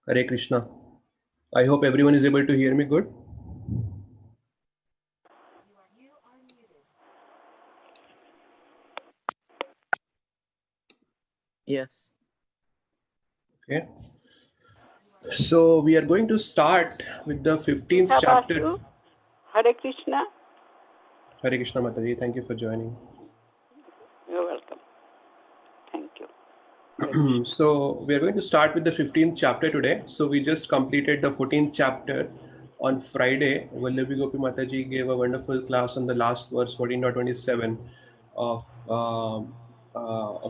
Hare Krishna. I hope everyone is able to hear me good. Yes. Okay. So we are going to start with the 15th chapter. Hare Krishna. Hare Krishna Mataji, thank you for joining. You're welcome. Thank you. So we are going to start with the 15th chapter today. So we just completed the 14th chapter on Friday. Vallabi Gopi Mataji gave a wonderful class on the last verse 14.27 of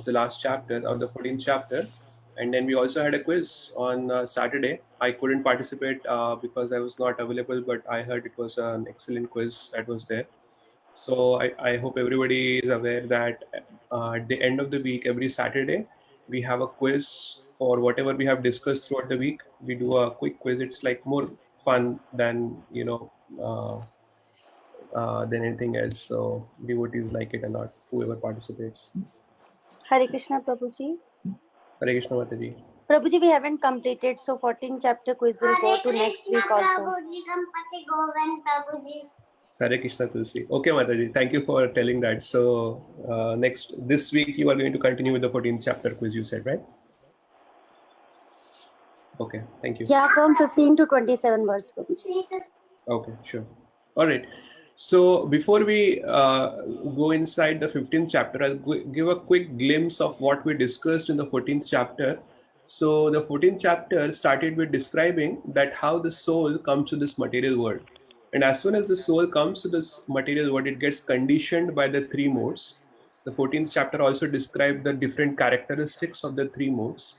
the last chapter of the 14th chapter. And then we also had a quiz on Saturday. I couldn't participate because I was not available, but I heard it was an excellent quiz that was there. So I hope everybody is aware that at the end of the week, every Saturday, we have a quiz for whatever we have discussed throughout the week. We do a quick quiz. It's like more fun than, than anything else. So devotees like it a lot, whoever participates. Hare Krishna, Prabhuji. Hare Krishna Mataji. Prabhuji, we haven't completed, so 14th chapter quiz will go to next week also. Prabhuji, Ganapati, Govind, Prabhuji. Hare Krishna Tulsi. Okay, Mataji, thank you for telling that. So this week you are going to continue with the 14th chapter quiz, you said, right? Okay, thank you. Yeah, from 15 to 27 verse, Prabhuji. Okay, sure. All right. So before we go inside the 15th chapter, I'll give a quick glimpse of what we discussed in the 14th chapter. So the 14th chapter started with describing that how the soul comes to this material world. And as soon as the soul comes to this material world, it gets conditioned by the three modes. The 14th chapter also described the different characteristics of the three modes.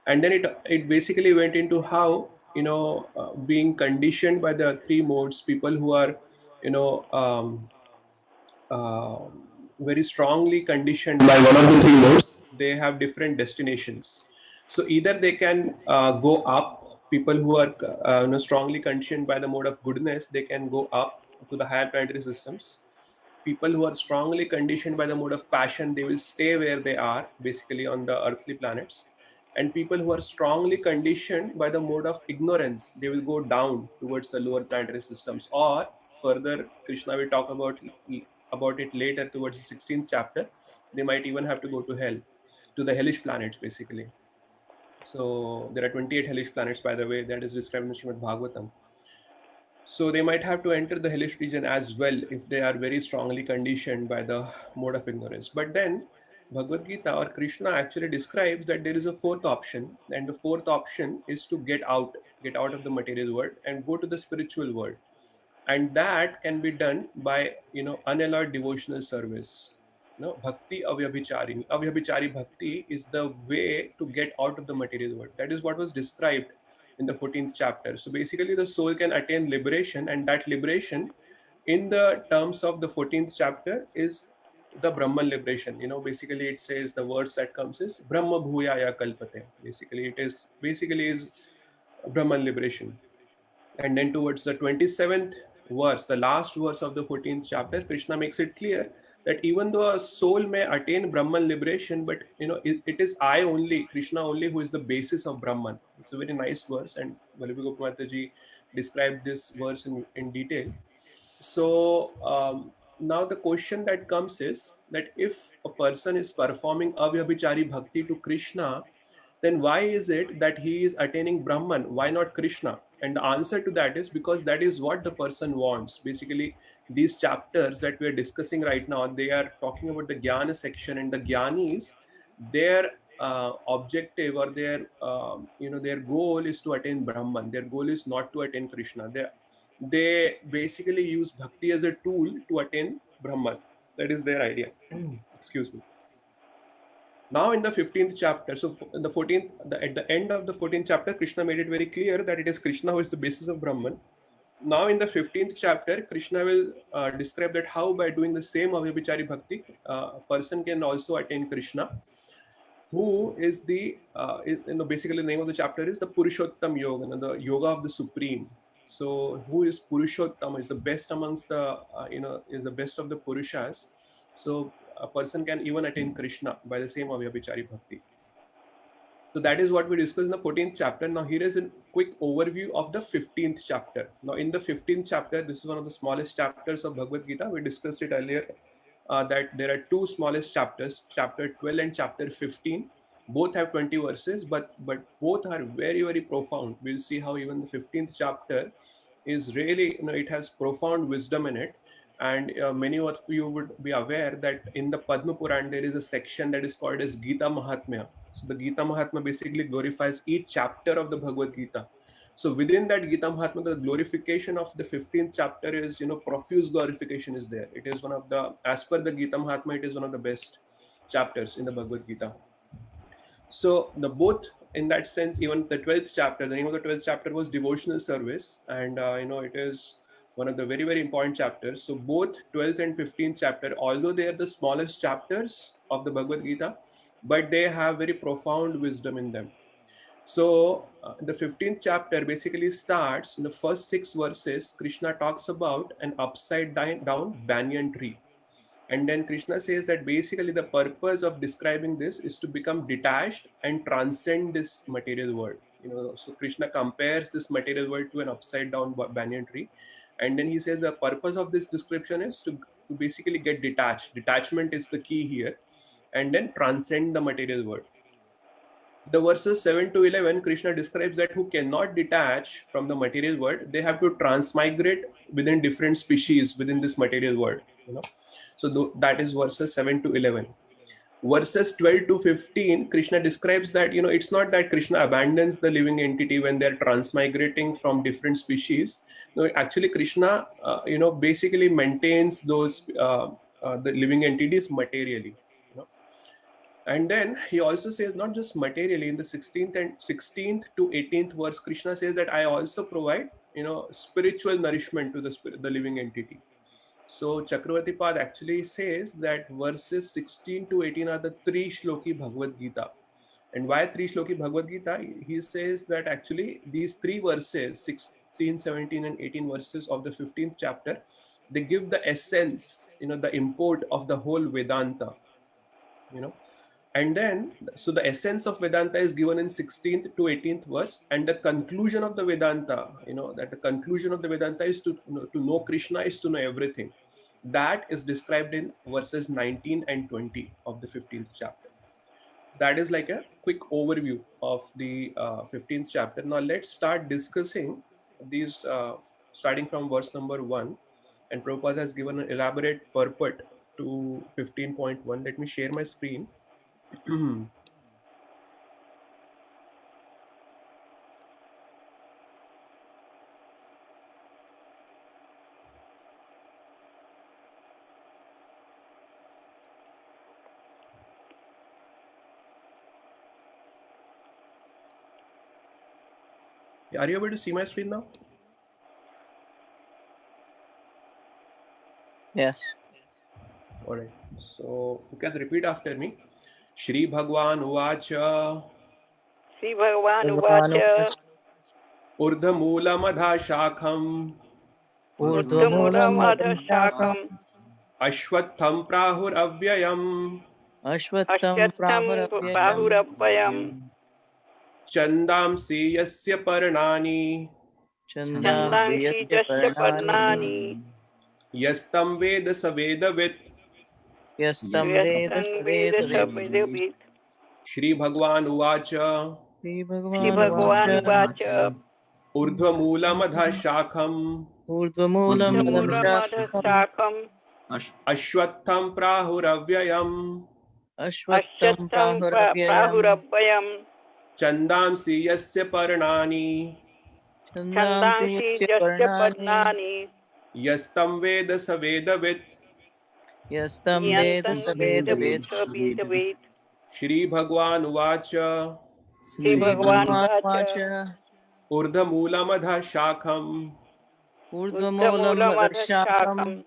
And then it basically went into how being conditioned by the three modes, people who are very strongly conditioned by one of the three modes, they have different destinations. So either they can go up. People who are strongly conditioned by the mode of goodness, they can go up to the higher planetary systems. People who are strongly conditioned by the mode of passion, they will stay where they are, basically on the earthly planets. And people who are strongly conditioned by the mode of ignorance, they will go down towards the lower planetary systems. Or further, Krishna will talk about it later towards the 16th chapter, they might even have to go to hell, to the hellish planets, basically. So there are 28 hellish planets, by the way, that is described in Srimad Bhagavatam. So they might have to enter the hellish region as well if they are very strongly conditioned by the mode of ignorance. But then Bhagavad Gita or Krishna actually describes that there is a fourth option, and the fourth option is to get out of the material world and go to the spiritual world. And that can be done by unalloyed devotional service. Bhakti avyabhichari bhakti is the way to get out of the material world. That is what was described in the 14th chapter. So basically the soul can attain liberation, and that liberation in the terms of the 14th chapter is the Brahman liberation. Basically it says, the words that comes is Brahma bhuyaya kalpate. Basically is Brahman liberation. And then towards the 27th verse, the last verse of the 14th chapter, Krishna makes it clear that even though a soul may attain Brahman liberation, but it is I only, Krishna only, who is the basis of Brahman. It's a very nice verse, and Vallabi Gopi Mataji described this verse in detail. So now the question that comes is that if a person is performing avyabhichari bhakti to Krishna, then why is it that he is attaining Brahman? Why not Krishna? And the answer to that is because that is what the person wants. Basically, these chapters that we are discussing right now, they are talking about the Jnana section, and the Jnanis, their objective or their their goal is to attain Brahman. Their goal is not to attain Krishna. They basically use bhakti as a tool to attain Brahman. That is their idea. Excuse me. Now in the 15th chapter, so in the 14th, at the end of the 14th chapter, Krishna made it very clear that it is Krishna who is the basis of Brahman. Now in the 15th chapter, Krishna will describe that how by doing the same avyabhichari bhakti, a person can also attain Krishna, who is basically the name of the chapter is the Purushottam Yoga, and the yoga of the Supreme. So who is Purushottam, is the best amongst the, is the best of the Purushas. So a person can even attain Krishna by the same avyabhichari bhakti. So that is what we discussed in the 14th chapter. Now here is a quick overview of the 15th chapter. Now in the 15th chapter, this is one of the smallest chapters of Bhagavad Gita. We discussed it earlier that there are two smallest chapters, chapter 12 and chapter 15. Both have 20 verses, but both are very, very profound. We'll see how even the 15th chapter is really, it has profound wisdom in it. And many of you would be aware that in the Padma Puran, there is a section that is called as Gita Mahatmya. So the Gita Mahatmya basically glorifies each chapter of the Bhagavad Gita. So within that Gita Mahatmya, the glorification of the 15th chapter is, profuse glorification is there. It is one of the, as per the Gita Mahatmya, it is one of the best chapters in the Bhagavad Gita. So the both in that sense, even the 12th chapter, the name of the 12th chapter was devotional service, and it is one of the very, very important chapters. So both 12th and 15th chapter, although they are the smallest chapters of the Bhagavad Gita, but they have very profound wisdom in them. So the 15th chapter basically starts in the first 6 verses. Krishna talks about an upside down banyan tree. And then Krishna says that basically the purpose of describing this is to become detached and transcend this material world. So Krishna compares this material world to an upside down banyan tree. And then he says the purpose of this description is to basically get detached. Detachment is the key here. And then transcend the material world. The verses 7 to 11, Krishna describes that who cannot detach from the material world, they have to transmigrate within different species within this material world. So that is verses 7 to 11. Verses 12 to 15, Krishna describes that, it's not that Krishna abandons the living entity when they're transmigrating from different species. No, actually Krishna, basically maintains those, the living entities materially. And then he also says not just materially, in the 16th to 18th verse, Krishna says that I also provide, spiritual nourishment to the living entity. So Chakravarti Pad actually says that verses 16 to 18 are the 3 shloki Bhagavad Gita. And why 3 shloki Bhagavad Gita? He says that actually these 3 verses, 16, 17 and 18 verses of the 15th chapter, they give the essence, the import of the whole Vedanta. And then, so the essence of Vedanta is given in 16th to 18th verse, and the conclusion of the Vedanta, that the conclusion of the Vedanta is to know Krishna is to know everything. That is described in verses 19 and 20 of the 15th chapter. That is like a quick overview of the 15th chapter. Now let's start discussing these, starting from verse number 1. And Prabhupada has given an elaborate purport to 15.1. Let me share my screen. Are you able to see my screen now? Yes. All right. So you can repeat after me. Shri Bhagwan Uvacha Sri Bhagavan Uvacha Urdhamoolamadha Shakham Utthamuram Adhashakam Ashwatham Prahur Avyayam Ashwattham Ashyatham Prahuravyayam Prahurabhayam Chandamsi Yasya Parnani Chandansi Chandansi Yasya Jasya Parnani Parnani Yastam Veda Savedavit Yastam Veda Vyastam Veda Vedavit Sabhidavit Shri Bhagwan Uvacha Sri Sri Bhagavan Bhagavan Uvacha Uvacha Urdhamoolamadha Shakham Urdhvamulam Utthamuram Adamshakam Adhashakam Ashwatham Prahur Avyayam Ashwattham Ashyatham Prahuravyayam Prahurabhayam Chandamsi Yasya Parnani Chandansi Chandansi Yasya Jasya Parnani Parnani Yastam Veda Savedavit Yastam Veda Niyantam Veda Savedavit Sabhidavit Shri Bhagwan Uvacha Sri Sri Bhagavan Bhagavan Uvacha Uvacha Urdhamoolamadha Shakham Urdhvamulam Utthamuram Adamshakam Adhashakam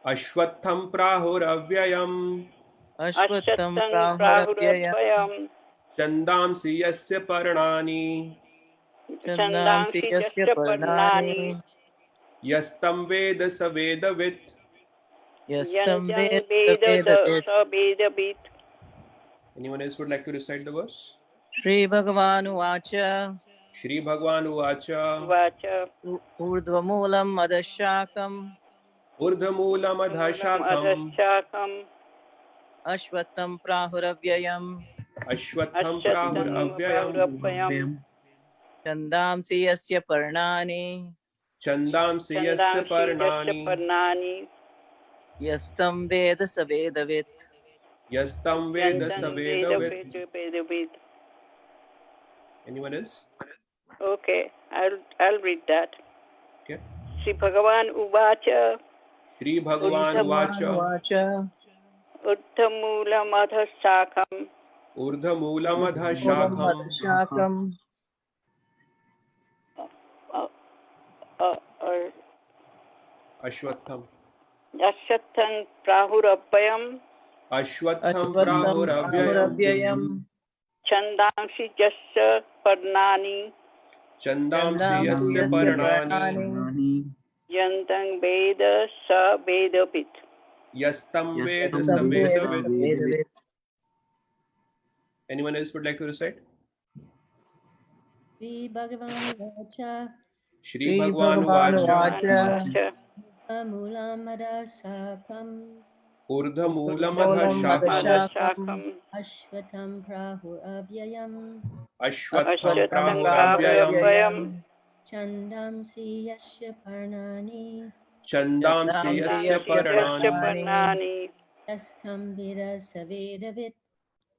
Ashwatham Prahur Avyayam Ashwattham Ashyatham Prahuravyayam Prahurabhayam Chandamsi Yasya Parnani Chandansi Chandansi Yasya Jasya Parnani Parnani Yastam Veda Savedavit. Yastam Yanjam Veda Veda Vedavit Sabhidavit. Anyone else would like to recite the verse? Shri Bhagavan Uvacha Shri Bhagwan Uvacha Vacha. Urdhvamulam Adashakam Urdhamulam Adhashakam Adhashakam. Ashvatam Prahuravyayam Ashwatham Prahur Ashyatam Avyayam Praurapayam. Chandamsi Yasya Parnani Chandamsi Yasya Chandamshi Jasya Parnani Parnani. Yastam Veda Savedavit. Yastam Veda Yantan Veda Savedavit. Veda Veda Veda. Anyone else? Okay, I'll read that. Okay. Sri Bhagavan Uvacha. Shri Bhagwan Uvacha Uvacha Utthamulam Adhashakam. Urdhamulam Urdhvamulam Adhashakam Adashakam Uh, uh, uh, Ashwatham Ashyatam Prahurapayam. Ashwatham Ashvatam Prahur Avyayam Prahuravyayam Chandamshi Jasya Parnani. Chandamsi Chandamsi Yasya Yasya Parnani Parnani Yantang Veda Sa Vedapit. Yastam Veda Yastam Veda Savedavit. Savedavit. Anyone else would like to recite? Shri Bhagavan Vacha Shri Shri Bhagwan Bhagavan Uvacha Uvacha Amulamada Sakam Urdhamulam Urdhvamulam Adhashakam Adashakam Adhashakam. Ashvatam Prahur Avyayam Ashwatham Ashvatam Ashyatam Prahur Avyayam Prahurapayam. Prahuravyayam Chandamsi Yasya Parnani Chandamsi Chandamsi Yasya Chandamshi Yasya Jasya Parnani Parnani Parnani. Yastam Veda Savedavit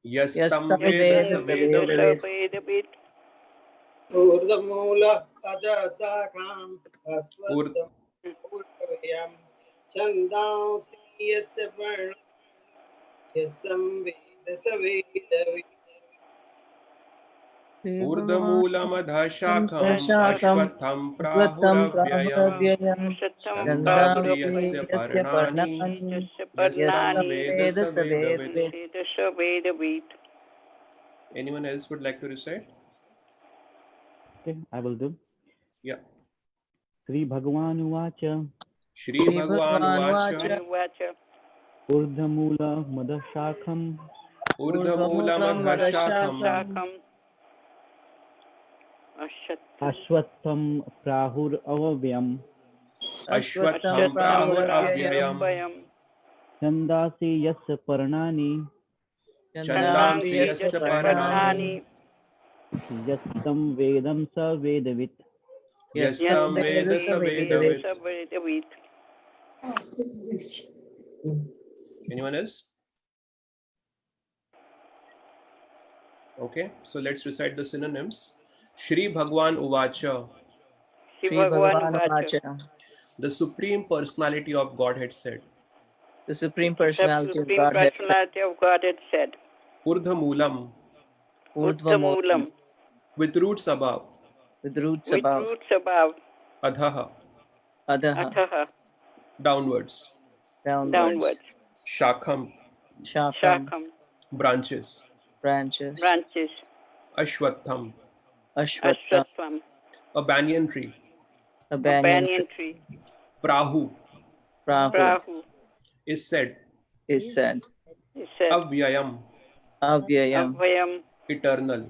Yastam Yastam Veda Veda Yastam Veda Sa Savedavit. Savedavit. Vedapit. ऊर्ध्वमूल अधशाखाम् Ur अस्मत्तमूर्धव्यम् छन्दांसि यस्य पर्णम् यस्तं वेद स वेदवित् Urdhamulam Adhashakam Adashakam Ashwatham Ashvatam Prahuravyayam Prahuravyayam Ashyatam Chandamsi Chandamsi Yasya Prahurapayam. Yasya Parnani Parnani Jasya Yastam Parnani. Yastam Veda Veda Savedavit. Savedavit. Veda Sa Vedapit. Anyone else would like to recite? Okay, I will do. Yeah. Sri Bhagavan Uvacha Shri Shri Bhagwan Bhagavan Uvacha Vacha. Urdhamula Madashakam Urdhamulam Urdhvamulam Adhashakam Adashakam Adhashakam. Ashyatam. Ashwatham Prahur Avavyam Ashvatam Ashwatham Prahur Prahuravyayam Avyayam Prahurapayam. Chandasi Yasya Parnani Chandamsi Chandamsi Chandamshi Yasya Yasya Jasya Parnani Parnani Parnani. Yastam Vedam Sa Vedavit. Yastam Yastam Veda Veda Yantam Veda Savedavit. Savedavit. Sa Vedapit. Anyone else? Okay, so let's recite the synonyms. Shri Bhagwan Uvacha, Shri Shri Bhagavan Bhagavan Vacha. Uvacha the Supreme Personality of Godhead said, The Supreme The Personality of Supreme Godhead said Personality of Godhead said. Urdhamulam, Urdhvamulam Uttamulam. with roots above, with roots With above roots above. Adhaha, Adaha Athaha. downwards, downwards Downwards. Shakham, Shakam Shakam. branches, branches Branches. Ashwatham, Ashvatam Ashwattham. a banyan tree, a A banyan banyan tree. tree. Prahu, Prahu Prahu. is said, is said He said. Avyayam, Avyayam Abhayam. eternal,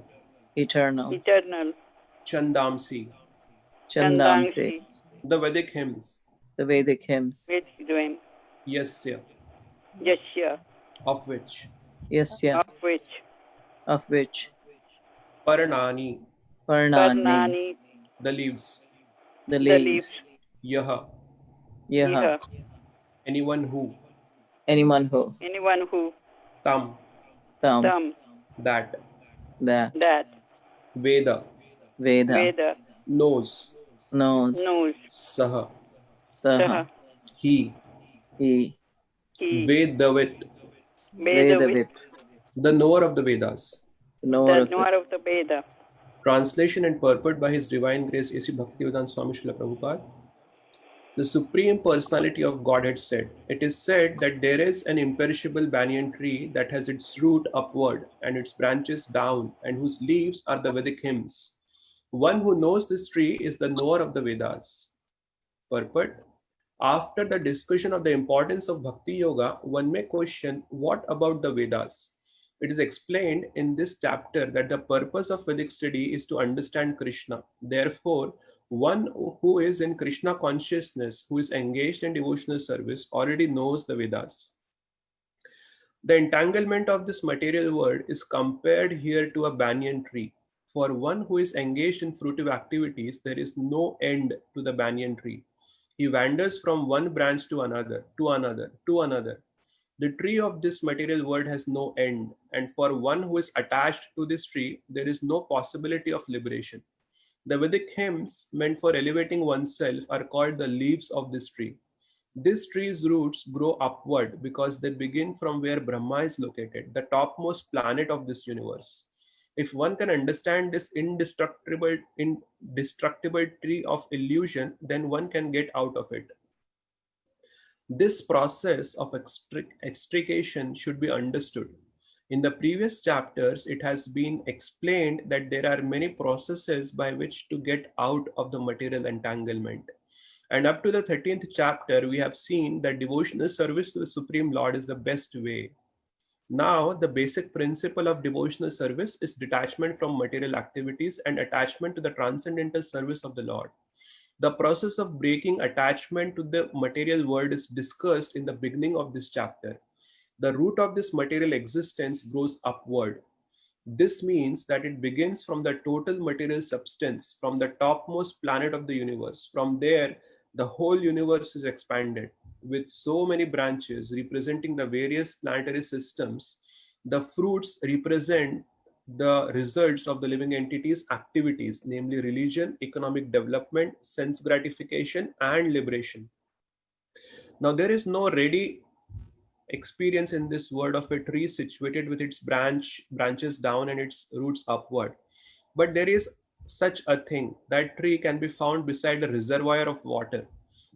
eternal Eternal. Chandamsi, Chandamsi Chandangshi. the Vedic hymns, the Vedic hymns Which doing? Yasya, Yashya. of which, Yasya Of of which Paranani, Parnani Parnani. the leaves, the The leaves leaves. Yaha, Yaha Iha. anyone who, anyone who Anyone who. Tam, Tam Tam. that, that That. Veda, Veda Veda. knows, knows Knows. Saha, Saha Saha. he, he He. Vedavit, Vedavit. Vedavit the knower of the Vedas. the knower The of the knower of the Veda. Translation and purport by His Divine Grace A.C. Bhaktivedanta Swami Srila Prabhupada. The Supreme Personality of Godhead said, it is said that there is an imperishable banyan tree that has its root upward and its branches down, and whose leaves are the Vedic hymns. One who knows this tree is the knower of the Vedas. Purport. After the discussion of the importance of Bhakti Yoga, one may question, what about the Vedas? It is explained in this chapter that the purpose of Vedic study is to understand Krishna. Therefore, one who is in Krishna consciousness, who is engaged in devotional service, already knows the Vedas. The entanglement of this material world is compared here to a banyan tree. For one who is engaged in fruitive activities, there is no end to the banyan tree. He wanders from one branch to another, to another, to another. The tree of this material world has no end, and for one who is attached to this tree, there is no possibility of liberation. The Vedic hymns meant for elevating oneself are called the leaves of this tree. This tree's roots grow upward because they begin from where Brahma is located, the topmost planet of this universe. If one can understand this indestructible tree of illusion, then one can get out of it. This process of extrication should be understood. In the previous chapters, it has been explained that there are many processes by which to get out of the material entanglement. And up to the 13th chapter, we have seen that devotional service to the Supreme Lord is the best way. Now, the basic principle of devotional service is detachment from material activities and attachment to the transcendental service of the Lord. The process of breaking attachment to the material world is discussed in the beginning of this chapter. The root of this material existence grows upward. This means that it begins from the total material substance, from the topmost planet of the universe. From there, the whole universe is expanded. With so many branches representing the various planetary systems, the fruits represent the results of the living entities' activities, namely religion, economic development, sense gratification, and liberation. Now, there is no ready experience in this world of a tree situated with its branches down and its roots upward. But there is such a thing. That tree can be found beside a reservoir of water.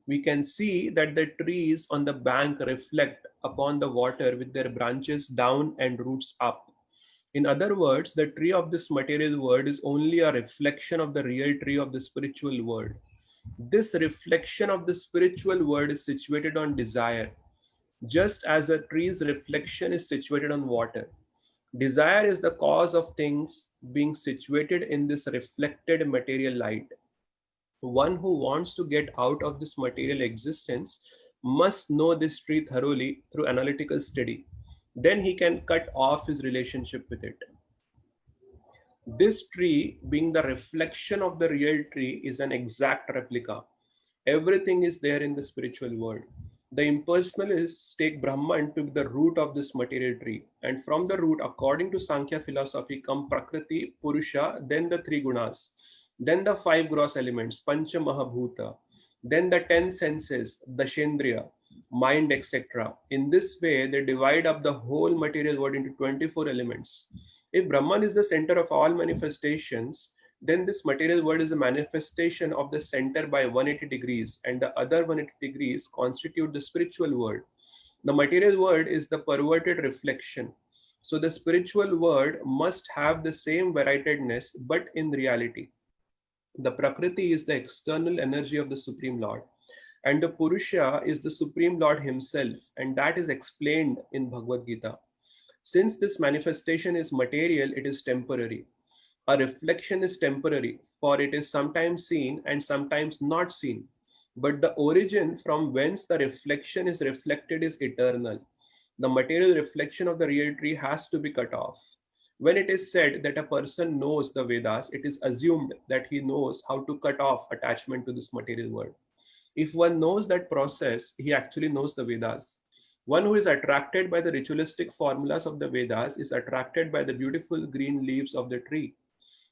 We can see that the trees on the bank reflect upon the water with their branches down and roots up. In other words, the tree of this material world is only a reflection of the real tree of the spiritual world. This reflection of the spiritual world is situated on desire, just as a tree's reflection is situated on water. Desire is the cause of things being situated in this reflected material light. One who wants to get out of this material existence must know this tree thoroughly through analytical study. Then he can cut off his relationship with it. This tree, being the reflection of the real tree, is an exact replica. Everything is there in the spiritual world. The impersonalists take Brahman to be the root of this material tree. And from the root, according to Sankhya philosophy, come Prakriti, Purusha, then the three gunas, then the five gross elements, Pancha Mahabhuta, then the 10 senses, Dashendriya, mind, etc. In this way, they divide up the whole material world into 24 elements. If Brahman is the center of all manifestations, then this material world is a manifestation of the center by 180 degrees, and the other 180 degrees constitute the spiritual world. The material world is the perverted reflection. So the spiritual world must have the same varietedness, but in reality. The Prakriti is the external energy of the Supreme Lord, and the Purusha is the Supreme Lord himself, and that is explained in Bhagavad Gita. Since this manifestation is material, it is temporary. A reflection is temporary, for it is sometimes seen and sometimes not seen. But the origin from whence the reflection is reflected is eternal. The material reflection of the real tree has to be cut off. When it is said that a person knows the Vedas, it is assumed that he knows how to cut off attachment to this material world. If one knows that process, he actually knows the Vedas. One who is attracted by the ritualistic formulas of the Vedas is attracted by the beautiful green leaves of the tree.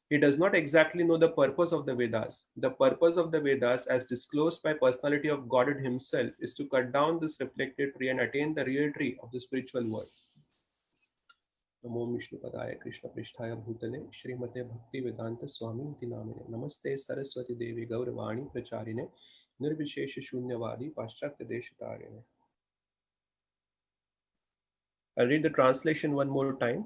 He does not exactly know the purpose of the Vedas. The purpose of the Vedas, as disclosed by personality of Godhead himself, is to cut down this reflected tree and attain the real tree of the spiritual world. Namo Vishnu Padaya Krishna Prishtaya Bhutale Shrimate Bhakti Vedanta Swami Namine Namaste Saraswati Devi Gauravani Pracharine Nirvishesha Shunyavadi Paschatya Deshatarine. I'll read the translation one more time.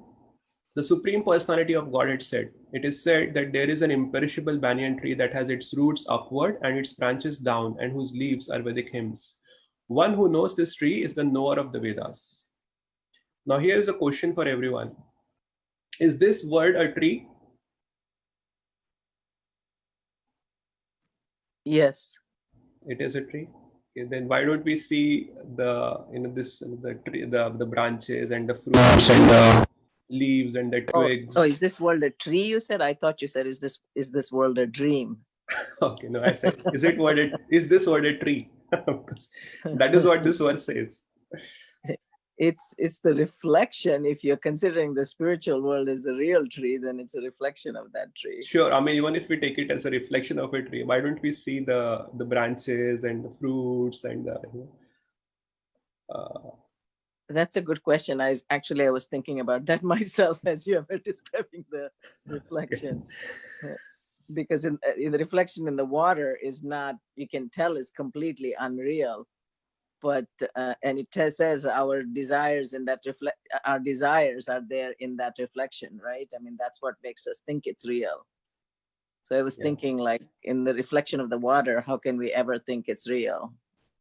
The Supreme Personality of Godhead said, it is said that there is an imperishable banyan tree that has its roots upward and its branches down, and whose leaves are Vedic hymns. One who knows this tree is the knower of the Vedas. Now here is a question for everyone. Is this word a tree? Yes. It is a tree. Okay, then why don't we see the this the tree, the branches and the fruits and the leaves and the twigs? Oh, is this world a tree? You said. I thought you said, is this world a dream? Okay, no, I said, is this word a tree? Because that is what this verse says. It's the reflection. If you're considering the spiritual world as the real tree, then it's a reflection of that tree. Sure. I mean, even if we take it as a reflection of a tree, why don't we see the branches and the fruits and the That's a good question. I was thinking about that myself as you were describing the reflection. Because in the reflection in the water is not, you can tell, is completely unreal. But and it says our desires in that our desires are there in that reflection, right? I mean, that's what makes us think it's real. So I was thinking, like, in the reflection of the water, how can we ever think it's real?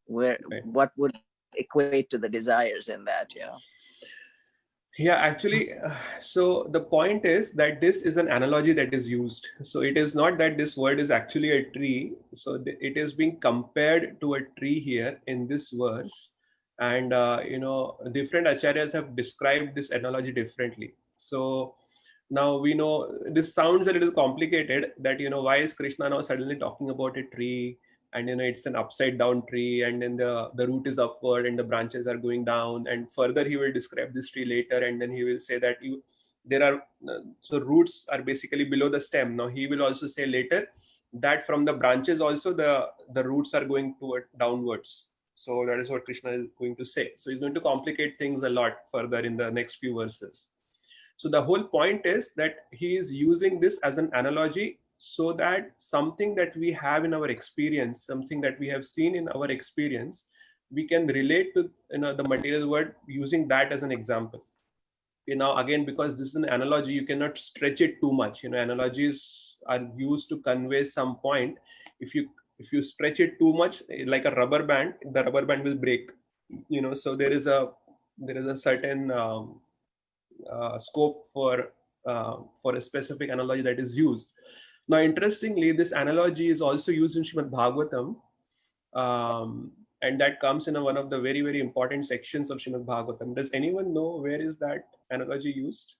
What would equate to the desires in that? Yeah, actually, so the point is that this is an analogy that is used. So it is not that this word is actually a tree. So it is being compared to a tree here in this verse. And, different acharyas have described this analogy differently. So now we know this sounds a little complicated, that, why is Krishna now suddenly talking about a tree? And it's an upside down tree, and then the root is upward and the branches are going down, and further he will describe this tree later, and then he will say that there are so roots are basically below the stem. Now he will also say later that from the branches also the roots are going toward downwards. So that is what Krishna is going to say. So he's going to complicate things a lot further in the next few verses. So the whole point is that he is using this as an analogy, so that something that we have in our experience, something that we have seen in our experience, we can relate to the material world using that as an example. Again, because this is an analogy, you cannot stretch it too much. Analogies are used to convey some point. If you stretch it too much, like a rubber band, the rubber band will break. So there is a certain scope for a specific analogy that is used. Now, interestingly, this analogy is also used in Srimad Bhagavatam, and that comes in one of the very, very important sections of Srimad Bhagavatam. Does anyone know where is that analogy used?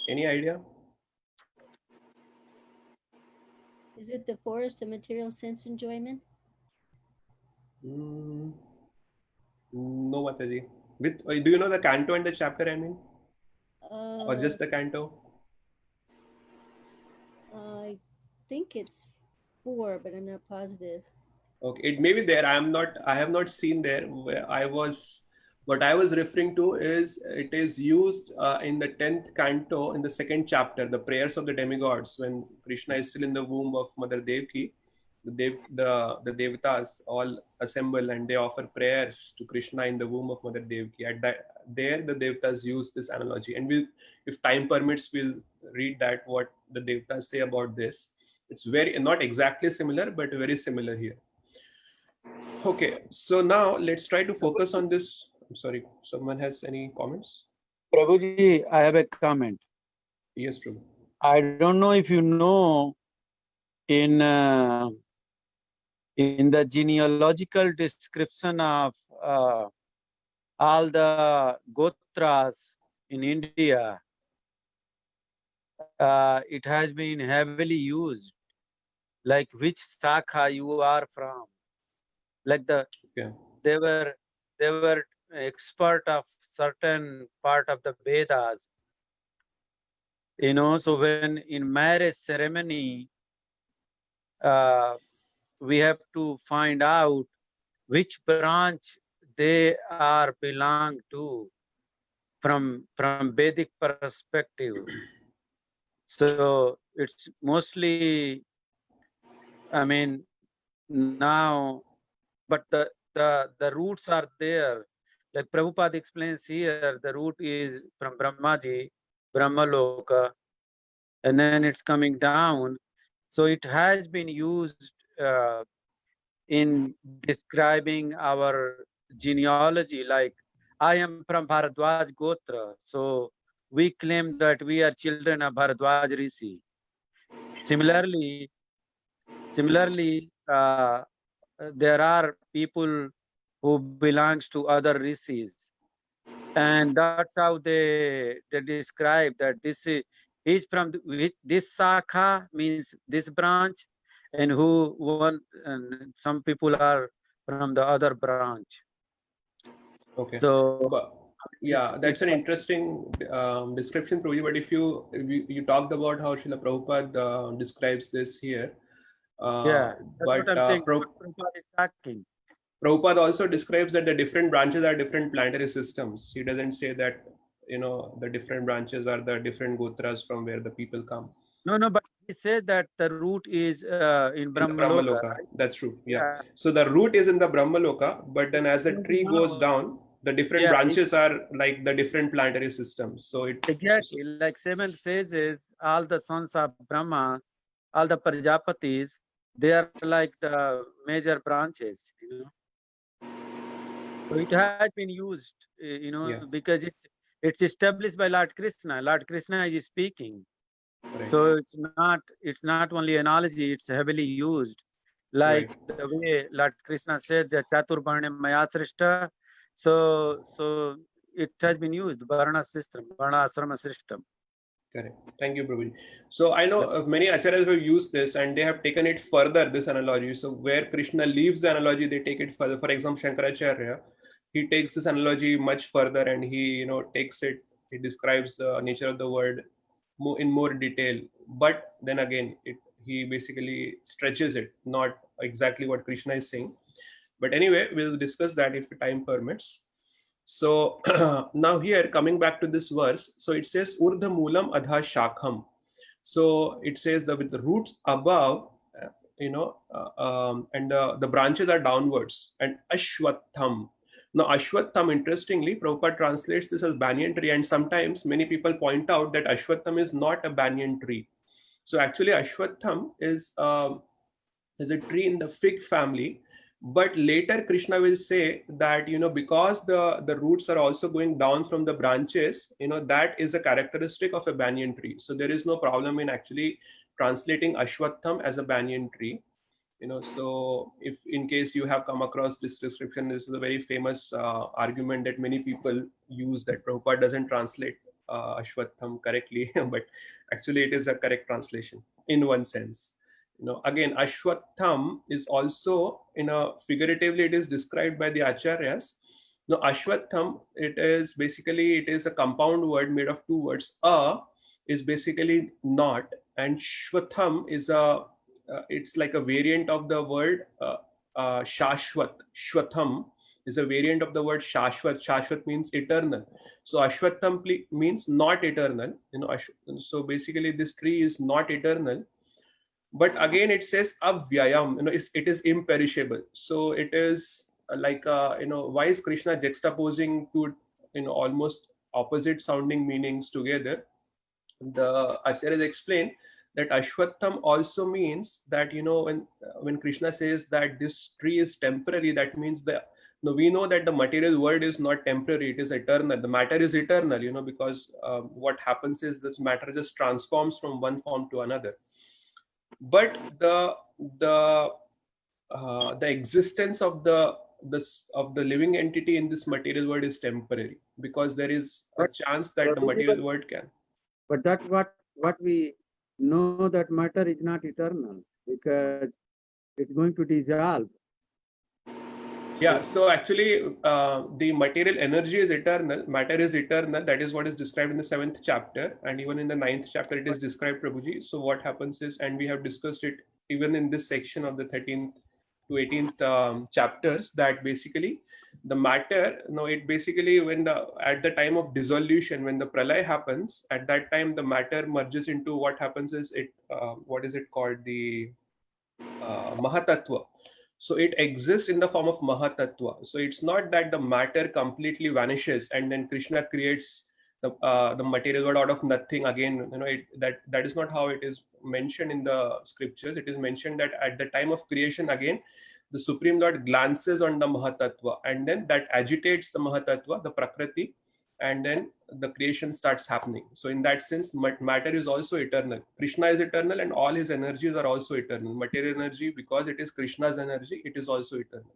Any idea? Is it the forest of material sense enjoyment? No, Mataji. Do you know the canto and the chapter, I mean? Or just the canto? I think it's 4, but I'm not positive. Okay, it may be there. I have not seen there. What I was referring to is it is used in the 10th canto, in the 2nd chapter, the prayers of the demigods, when Krishna is still in the womb of Mother Devaki. The devatas all assemble and they offer prayers to Krishna in the womb of Mother Devaki. There the devatas use this analogy, and if time permits, we'll read that what the devatas say about this. It's not exactly similar, but very similar here. Okay, so now let's try to focus on this. I'm sorry, someone has any comments? Prabhuji, I have a comment. Yes, Prabhu. I don't know if you know, in the genealogical description of all the gotras in India, it has been heavily used, like which Sakha you are from. Like they were expert of certain part of the Vedas. So when in marriage ceremony, we have to find out which branch they are belong to from Vedic perspective. So it's mostly, I mean, now, but the roots are there. Like Prabhupada explains here, the root is from Brahmaji, Brahmaloka, and then it's coming down. So it has been used in describing our genealogy, like I am from Bharadwaj Gotra. So we claim that we are children of Bharadwaj Rishi. Similarly, there are people who belongs to other rishis, and that's how they describe that this is from this sakha means this branch, and who one and some people are from the other branch. Okay. So But yeah, that's an interesting description, Prabhuji. But if you talked about how Srila Prabhupada describes this here, yeah, that's but what I'm saying. What Prabhupada is talking. Prabhupada also describes that the different branches are different planetary systems. He doesn't say that, you know, the different branches are the different gotras from where the people come. No, but he said that the root is in In the Brahmaloka. Brahmaloka. Right? That's true. Yeah. Yeah. So the root is in the Brahmaloka, but then as the tree goes down, the different branches are like the different planetary systems. So it exactly like seventh says is all the sons of Brahma, all the Prajapatis, they are like the major branches, you know. So it has been used, you know, Yeah. because it's established by Lord Krishna. Lord Krishna is speaking. Right. So it's not only analogy, it's heavily used. Like Right. the way Lord Krishna said that Chatur Varnam Maya Srishta. So it has been used, Varna system, Varna Asrama system. Correct. Thank you, Prabhuji. So I know many acharyas have used this and they have taken it further, this analogy. So where Krishna leaves the analogy, they take it further. For example, Shankaracharya, he takes this analogy much further and he, you know, takes it, he describes the nature of the world in more detail. But then again, he basically stretches it, not exactly what Krishna is saying. But anyway, we'll discuss that if time permits. So now here, coming back to this verse, so it says Urdha Moolam Adha Shakham. So it says that with the roots above, and the branches are downwards, and Ashwatham. Now Ashwatham, interestingly, Prabhupada translates this as banyan tree, and sometimes many people point out that Ashwatham is not a banyan tree. So actually Ashwatham is a tree in the fig family, but later Krishna will say that, you know, because the roots are also going down from the branches, you know, that is a characteristic of a banyan tree. So there is no problem in actually translating Ashwatham as a banyan tree, you know. So if in case you have come across this description, this is a very famous argument that many people use, that Prabhupada doesn't translate Ashwatham correctly, but actually it is a correct translation in one sense. You know, again, Ashwatham is also, you know, figuratively it is described by the acharyas. Now Ashwatham, it is a compound word made of two words. Is basically not, and Shwatham is it's like a variant of the word Shashwat. Shwatham is a variant of the word Shashwat. Shashwat means eternal. So Ashwatham means not eternal. You know, so basically this tree is not eternal. But again, it says avyayam. You know, it is imperishable. So it is like you know, why is Krishna juxtaposing two, you know, almost opposite sounding meanings together? The acharyas explain that Ashwatham also means that, you know, when Krishna says that this tree is temporary, that means we know that the material world is not temporary, it is eternal. The matter is eternal, you know, because what happens is this matter just transforms from one form to another. But the existence of the living entity in this material world is temporary, because there is a chance that the material world can. But that's what we know, that matter is not eternal because it's going to dissolve. Yeah, so actually the material energy is eternal, matter is eternal. That is what is described in the 7th chapter, and even in the 9th chapter it is described, Prabhuji. So what happens is, and we have discussed it even in this section of the 13th to 18th chapters, that basically the matter, it basically, at the time of dissolution, when the pralay happens, at that time the matter merges into, what happens is, what is it called, the Mahatattva. So it exists in the form of Mahatattva. So it's not that the matter completely vanishes and then Krishna creates the material world out of nothing again. That is not how it is mentioned in the scriptures. It is mentioned that at the time of creation, again, the Supreme Lord glances on the Mahatattva, and then that agitates the Mahatattva, the Prakriti, and then the creation starts happening. So in that sense, matter is also eternal. Krishna is eternal, and all his energies are also eternal. Material energy, because it is Krishna's energy, it is also eternal.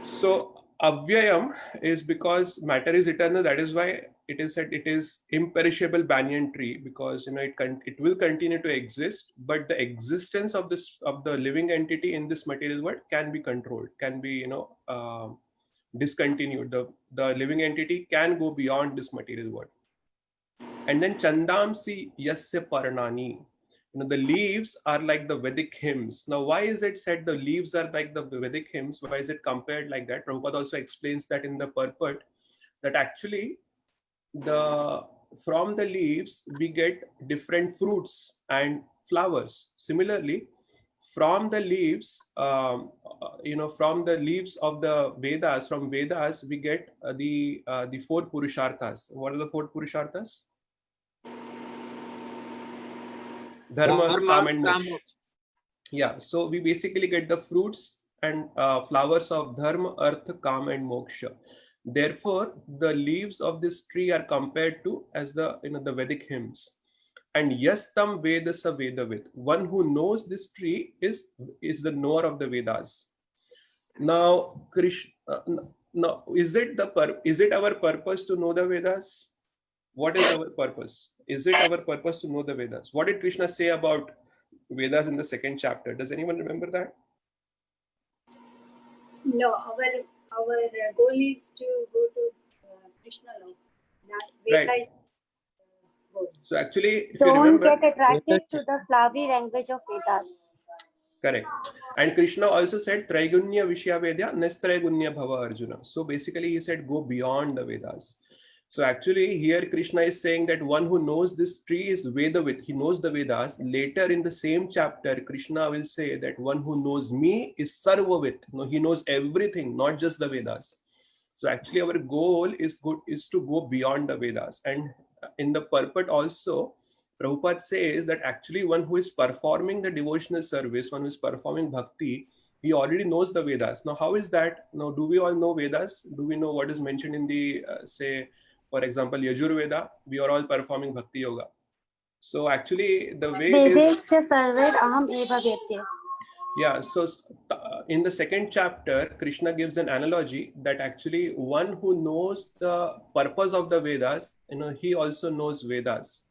So avyayam is because matter is eternal. That is why it is said it is imperishable banyan tree, because it will continue to exist, but the existence of the living entity in this material world can be controlled, can be discontinued. The living entity can go beyond this material world. And then chandamsi yasya parnani. The leaves are like the Vedic hymns. Now, why is it said the leaves are like the Vedic hymns? Why is it compared like that? Prabhupada also explains that in the purport, that actually from the leaves we get different fruits and flowers. Similarly, from the leaves, from the leaves of the Vedas, from Vedas we get the 4 Purusharthas. What are the 4 Purusharthas? Dharma, Kam, and Moksha. Yeah, so we basically get the fruits and flowers of Dharma, Artha, Kam, and Moksha. Therefore, the leaves of this tree are compared to as the Vedic hymns. And Yastam Vedasa Vedavit. One who knows this tree is the knower of the Vedas. Now, Krishna, now is it our purpose to know the Vedas? What is our purpose? Is it our purpose to know the Vedas? What did Krishna say about Vedas in the 2nd chapter? Does anyone remember that? No, our goal is to go to Krishna now. That Veda Right. is goal. So actually, if you Don't remember, get attracted to the flowery language of Vedas. correct. And Krishna also said, Traigunya Vishya Vedya, Nestraigunya Bhava Arjuna. So basically, he said, go beyond the Vedas. So actually, here Krishna is saying that one who knows this tree is Vedavit. He knows the Vedas. Later in the same chapter, Krishna will say that one who knows me is Sarvavit. He knows everything, not just the Vedas. So actually, our goal is to go beyond the Vedas. And in the purport also, Prabhupada says that actually one who is performing the devotional service, one who is performing bhakti, he already knows the Vedas. Now, how is that? Now, do we all know Vedas? Do we know what is mentioned in the, for example, Yajurveda? We are all performing bhakti yoga. So actually, the way it is... Vedescha sarver aham eva vedya. Yeah, so in the 2nd chapter, Krishna gives an analogy that actually one who knows the purpose of the Vedas, he also knows Vedas,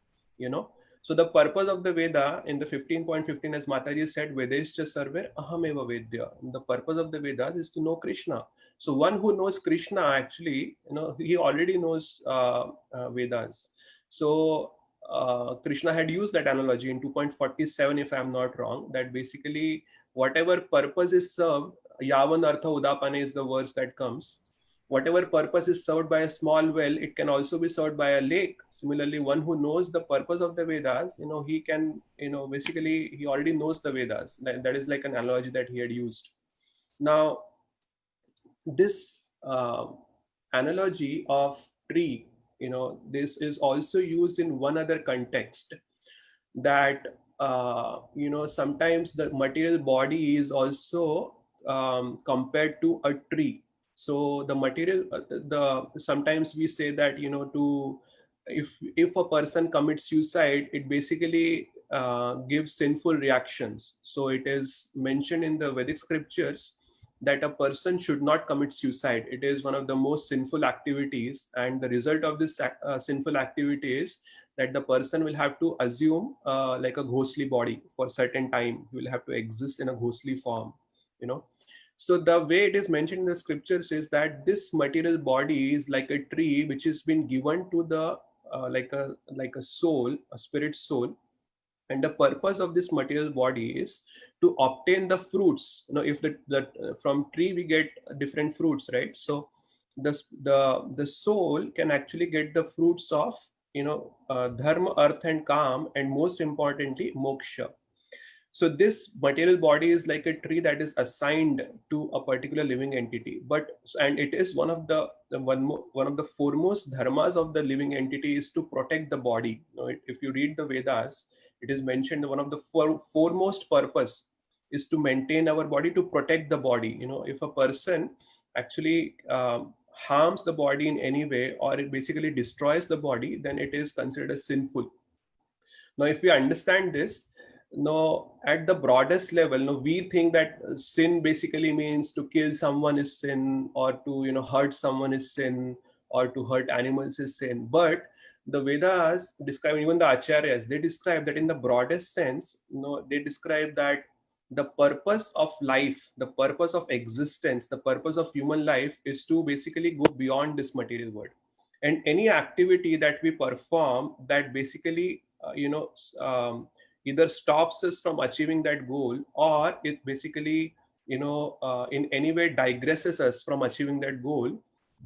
So the purpose of the Veda in the 15.15, as Mataji said, Vedescha sarver ahameva vedya. The purpose of the Vedas is to know Krishna. So one who knows Krishna, actually, he already knows Vedas. So Krishna had used that analogy in 2.47, if I'm not wrong, that basically whatever purpose is served, Yavan Artha Udapane is the verse that comes. Whatever purpose is served by a small well, it can also be served by a lake. Similarly, one who knows the purpose of the Vedas, he can, basically he already knows the Vedas. That is like an analogy that he had used. Now, this analogy of tree, this is also used in one other context, that sometimes the material body is also compared to a tree. So the material, sometimes we say that if a person commits suicide, it basically gives sinful reactions. So it is mentioned in the Vedic scriptures that a person should not commit suicide. It is one of the most sinful activities, and the result of this sinful activity is that the person will have to assume like a ghostly body for a certain time. He will have to exist in a ghostly form, So the way it is mentioned in the scriptures is that this material body is like a tree which has been given to the like a soul, a spirit soul. And the purpose of this material body is to obtain the fruits. If from tree we get different fruits, right? So the soul can actually get the fruits of dharma, artha, and kam, and most importantly moksha. So this material body is like a tree that is assigned to a particular living entity, and it is one of the foremost dharmas of the living entity is to protect the body. If you read the Vedas, it is mentioned one of the foremost purpose is to maintain our body, to protect the body. If a person actually harms the body in any way, or it basically destroys the body, then it is considered as sinful. Now, if we understand this, at the broadest level, we think that sin basically means to kill someone is sin, or to hurt someone is sin, or to hurt animals is sin. But the Vedas describe, even the Acharyas, they describe that in the broadest sense. They describe that the purpose of life, the purpose of existence, the purpose of human life is to basically go beyond this material world. And any activity that we perform that basically either stops us from achieving that goal, or it basically in any way digresses us from achieving that goal,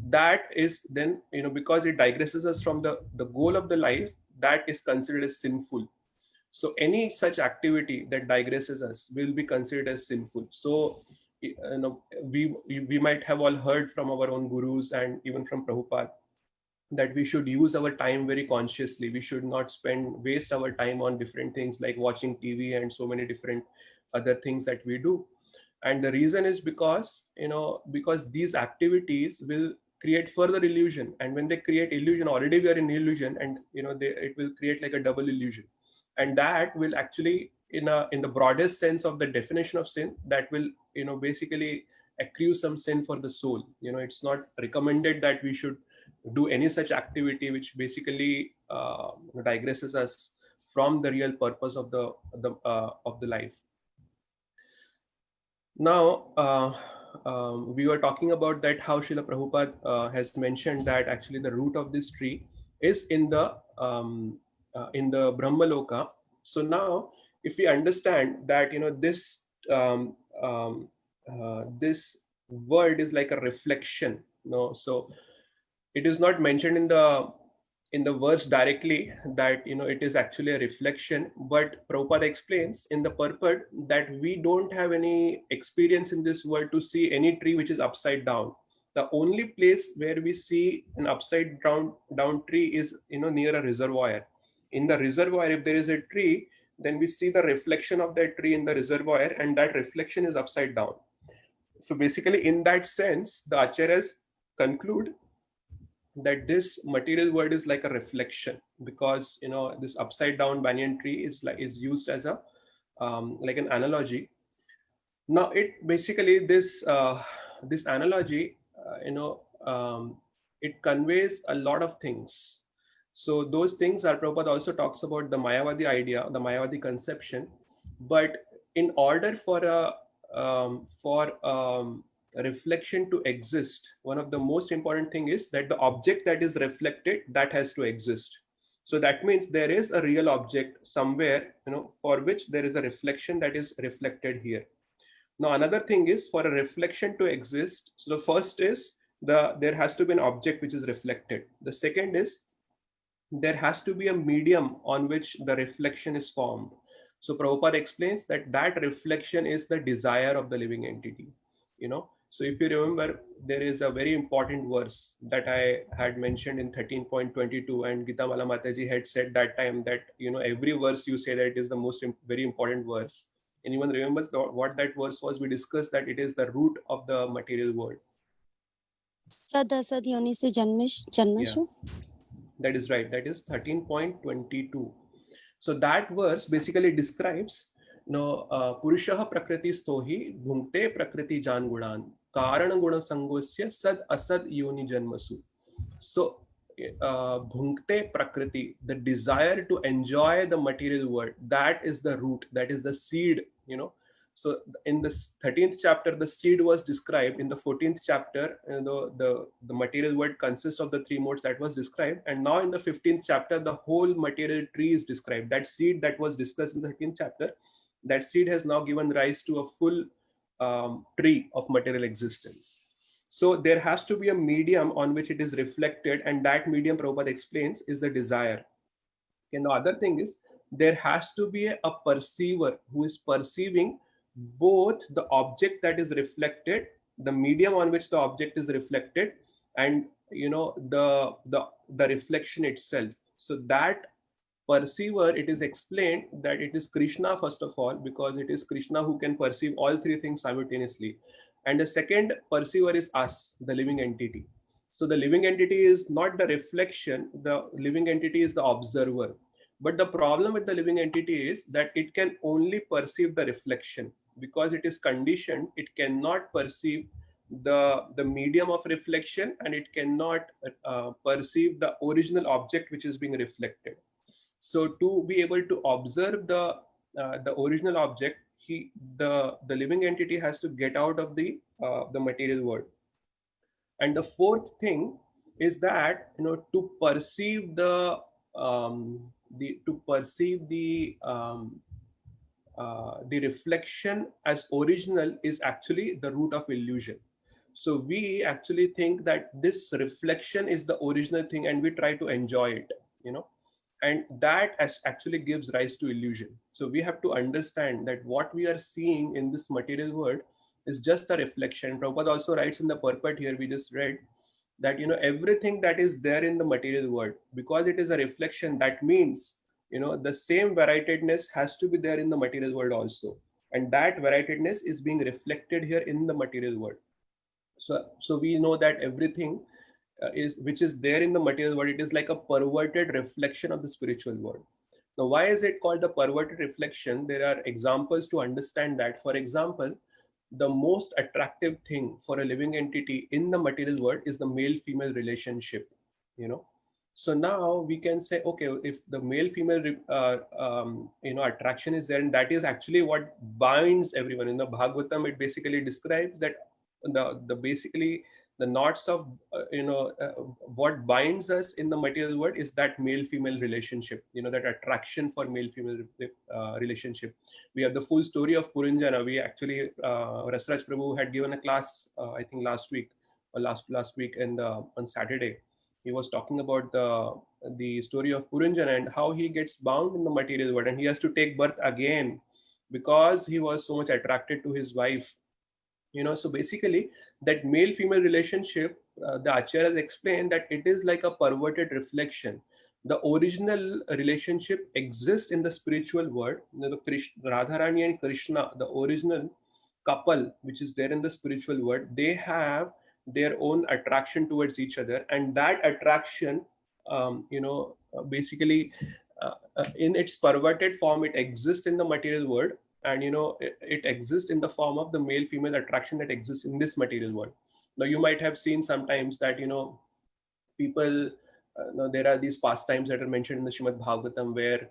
that is then because it digresses us from the goal of the life, that is considered as sinful. So any such activity that digresses us will be considered as sinful. So we might have all heard from our own gurus and even from Prabhupada that we should use our time very consciously. We should not waste our time on different things like watching TV and so many different other things that we do. And the reason is because these activities will create further illusion, and when they create illusion, already we are in illusion, and it will create like a double illusion, and that will actually in the broadest sense of the definition of sin, that will basically accrue some sin for the soul. It's not recommended that we should do any such activity which basically digresses us from the real purpose of the life. Now, we were talking about that how Srila Prabhupada has mentioned that actually the root of this tree is in the Brahmaloka. So now, if we understand that this word is like a reflection, so it is not mentioned in the verse directly that it is actually a reflection, but Prabhupada explains in the purport that we don't have any experience in this world to see any tree which is upside down. The only place where we see an upside down tree is near a reservoir. In the reservoir, if there is a tree, then we see the reflection of that tree in the reservoir, and that reflection is upside down. So basically, in that sense, the Acharyas conclude that this material world is like a reflection, because this upside down banyan tree is used as a like an analogy. Now it basically this analogy it conveys a lot of things. So those things are, Prabhupada also talks about the Mayavadi idea, the Mayavadi conception. But in order for a reflection to exist, one of the most important thing is that the object that is reflected, that has to exist. So that means there is a real object somewhere, for which there is a reflection that is reflected here. Now another thing is, for a reflection to exist, so the first is there has to be an object which is reflected. The second is there has to be a medium on which the reflection is formed. So Prabhupada explains that reflection is the desire of the living entity. So if you remember, there is a very important verse that I had mentioned in 13.22, and Gita Mala Mataji had said that time that every verse you say that it is the most very important verse. Anyone remembers what that verse was? We discussed that it is the root of the material world. Sad asad yonisu janmashu. That is right. That is 13.22. So that verse basically describes Purushaha prakriti stohi bhunkte prakriti jan gunan karana guna sangosya sad asad yoni janmasu. So bhunkte prakriti, the desire to enjoy the material world, that is the root, that is the seed. So in the 13th chapter, the seed was described. In the 14th chapter, the material world consists of the three modes that was described. And now in the 15th chapter, the whole material tree is described. That seed that was discussed in the 13th chapter, that seed has now given rise to a full tree of material existence. So there has to be a medium on which it is reflected, and that medium, Prabhupada explains, is the desire. And the other thing is, there has to be a perceiver who is perceiving both the object that is reflected, the medium on which the object is reflected, and the reflection itself. So that perceiver, it is explained that it is Krishna first of all, because it is Krishna who can perceive all three things simultaneously. And the second perceiver is us, the living entity. So the living entity is not the reflection, the living entity is the observer. But the problem with the living entity is that it can only perceive the reflection. Because it is conditioned, it cannot perceive the medium of reflection, and it cannot perceive the original object which is being reflected. So to be able to observe the original object, the living entity has to get out of the material world. And the fourth thing is that, to perceive the reflection as original is actually the root of illusion. So we actually think that this reflection is the original thing, and we try to enjoy it, and that actually gives rise to illusion. So we have to understand that what we are seeing in this material world is just a reflection. Prabhupada also writes in the purport here, we just read, that everything that is there in the material world, because it is a reflection, that means the same varietedness has to be there in the material world also, and that varietedness is being reflected here in the material world. So we know that everything which is there in the material world, it is like a perverted reflection of the spiritual world. Now, why is it called a perverted reflection? There are examples to understand that. For example, the most attractive thing for a living entity in the material world is the male-female relationship. So now we can say, okay, if the male-female attraction is there, and that is actually what binds everyone. In the Bhagavatam, it basically describes that the basically the knots of what binds us in the material world is that male-female relationship, that attraction for male-female relationship. We have the full story of Puranjana. We actually Rasraj Prabhu had given a class, I think last week or last week, and on Saturday he was talking about the story of Puranjana and how he gets bound in the material world, and he has to take birth again because he was so much attracted to his wife. So basically that male-female relationship, the acharyas explained that it is like a perverted reflection. The original relationship exists in the spiritual world. The Radharani and Krishna, the original couple which is there in the spiritual world, they have their own attraction towards each other, and that attraction, basically in its perverted form, it exists in the material world, and it exists in the form of the male-female attraction that exists in this material world. Now you might have seen sometimes that people, there are these pastimes that are mentioned in the Srimad Bhagavatam where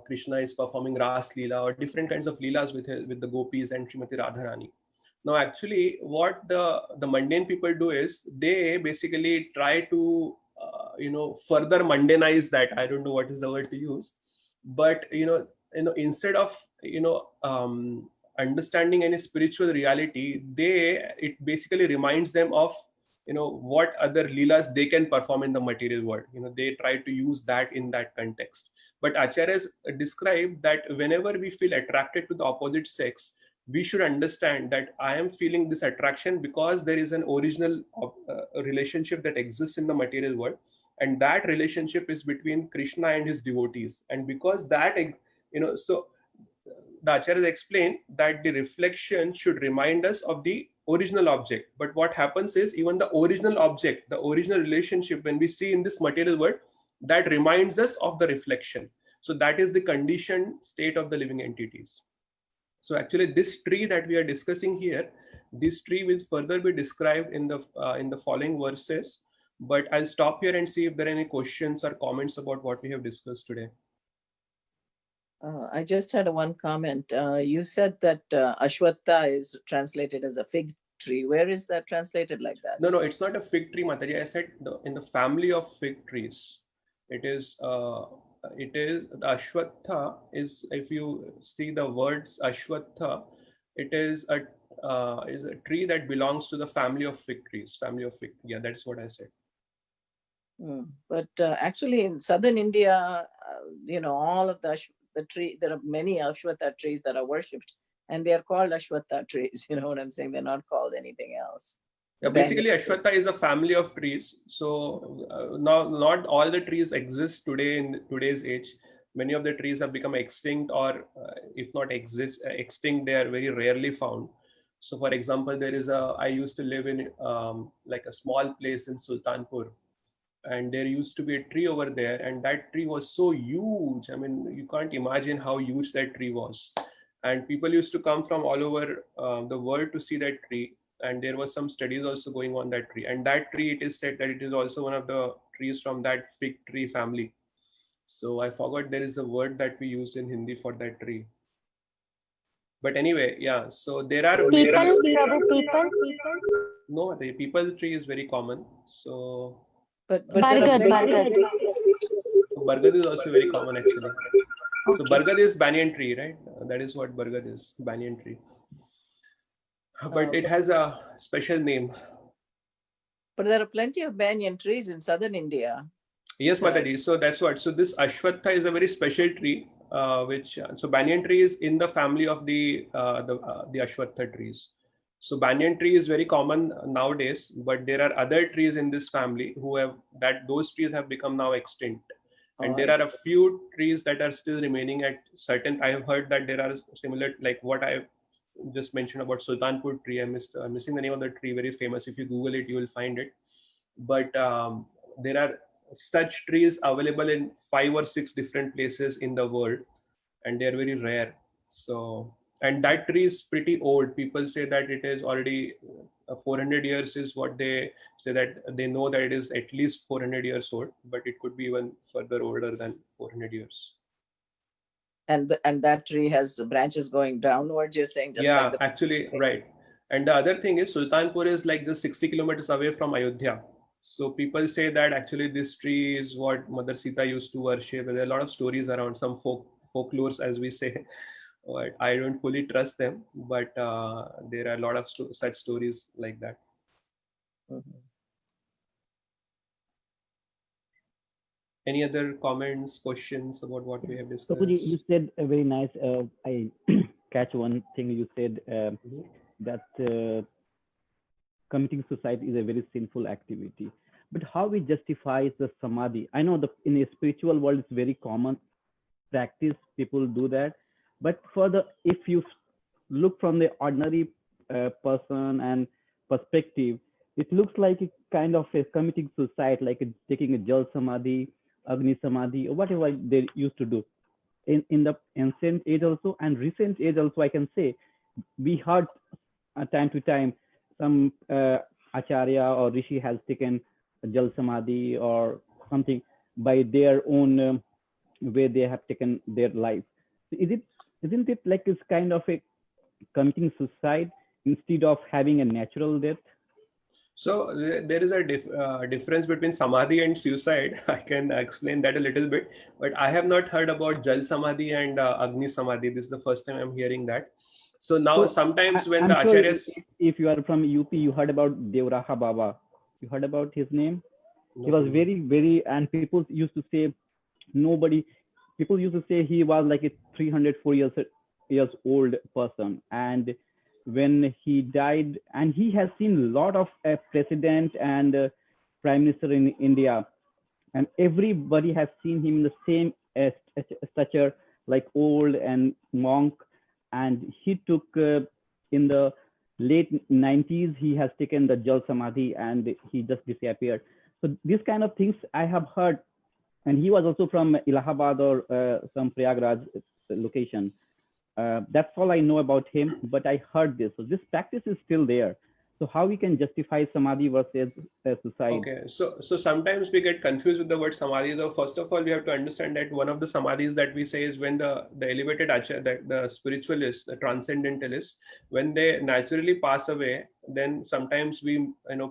Krishna is performing Ras Leela or different kinds of Leelas with the gopis and Srimati Radharani. Now actually what the mundane people do is they basically try to further mundanize that. I don't know what is the word to use, but instead of understanding any spiritual reality, it basically reminds them of what other leelas they can perform in the material world. They try to use that in that context. But acharyas describe that whenever we feel attracted to the opposite sex, we should understand that I am feeling this attraction because there is an original relationship that exists in the material world, and that relationship is between Krishna and his devotees. And because that, so the acharyas explain that the reflection should remind us of the original object. But what happens is, even the original object, the original relationship, when we see in this material world, that reminds us of the reflection. So that is the conditioned state of the living entities. So actually this tree that we are discussing here, this tree will further be described in the following verses. But I'll stop here and see if there are any questions or comments about what we have discussed today. I just had one comment. You said that Ashwatha is translated as a fig tree. Where is that translated like that? No, it's not a fig tree, Mataji. I said in the family of fig trees. It is the Ashwatha is, if you see the words Ashwatha, it is a tree that belongs to the family of fig trees. Family of fig. Yeah, that's what I said. But actually in southern India, all of the tree, there are many Ashwatha trees that are worshipped, and they are called Ashwatha trees. You know what I'm saying? They're not called anything else. Yeah, Banyan basically, tree. Ashwatha is a family of trees. So now, not all the trees exist today in today's age. Many of the trees have become extinct, or if not extinct, they are very rarely found. So, for example, there is a. I used to live in like a small place in Sultanpur, and there used to be a tree over there, and that tree was so huge. I mean, you can't imagine how huge that tree was. And people used to come from all over the world to see that tree. And there was some studies also going on that tree, and that tree, it is said that it is also one of the trees from that fig tree family. So I forgot there is a word that we use in Hindi for that tree. But anyway, yeah, so there are People, maybe Prabhu, people. no, the people tree is very common. So But there are Bargad, plenty. Bargad. Bargad is also very common actually. So Okay. Bargad is banyan tree, right? That is what Bargad is, banyan tree. But it But has a special name. there are plenty of banyan trees in southern India. Yes, So Mataji. So that's what. So this Ashwatha is a very special tree, which so banyan tree is in the family of the Ashwatha trees. So banyan tree is very common nowadays, but there are other trees in this family who have that those trees have become now extinct. And there I are a see. few trees that are still remaining at certain. I have heard that there are similar, like what I just mentioned about Sultanpur tree. I'm missing the name of the tree. Very famous. If you Google it, you will find it. But there are such trees available in 5 or 6 different places in the world, and they are very rare. So, and that tree is pretty old. People say that it is already 400 years is what they say, that they know that it is at least 400 years old, but it could be even further older than 400 years. And that tree has branches going downwards, you're saying, just like Yeah, the actually, right. And the other thing is Sultanpur is like just 60 kilometers away from Ayodhya. So people say that actually this tree is what Mother Sita used to worship. There are a lot of stories around, some folklores, as we say. But I don't fully trust them. But there are a lot of such stories like that. Mhm. Any other comments, questions about what we have Prabhuji, you discussed? said a very nice. I catch one thing you said that committing suicide is a very sinful activity. But how we justify the samadhi? I know the in a spiritual world it's very common practice. People do that, but for the if you look from the ordinary person and perspective, it looks like a kind of a committing suicide, like taking a jal samadhi, agni samadhi, or whatever they used to do in the ancient age also and recent age also. I can say we heard time to time some acharya or rishi has taken jal samadhi or something by their own way they have taken their life. So isn't it like it's kind of a committing suicide instead of having a natural death? So there is a difference between samadhi and suicide. I can explain that a little bit, but I have not heard about Jal Samadhi and Agni Samadhi. This is the first time I'm hearing that. So now So sometimes when the I'm sure acharyas, if you are from UP, you heard about Devraha Baba. You heard about his name? He was no, very, very, and people used to say nobody. People used to say he was like a 304 years old person, and when he died, and he has seen a lot of president and prime minister in India, and everybody has seen him in the same stature, like old and monk. And he took in the late 90s, he has taken the Jal Samadhi and he just disappeared. So these kind of things I have heard. And he was also from Allahabad or some Prayagraj location. That's all I know about him, but I heard this. So this practice is still there. So how we can justify samadhi versus suicide? okay, so sometimes we get confused with the word samadhi. So first of all, we have to understand that one of the samadhis that we say is when the elevated the spiritualist, the transcendentalist, when they naturally pass away, then sometimes we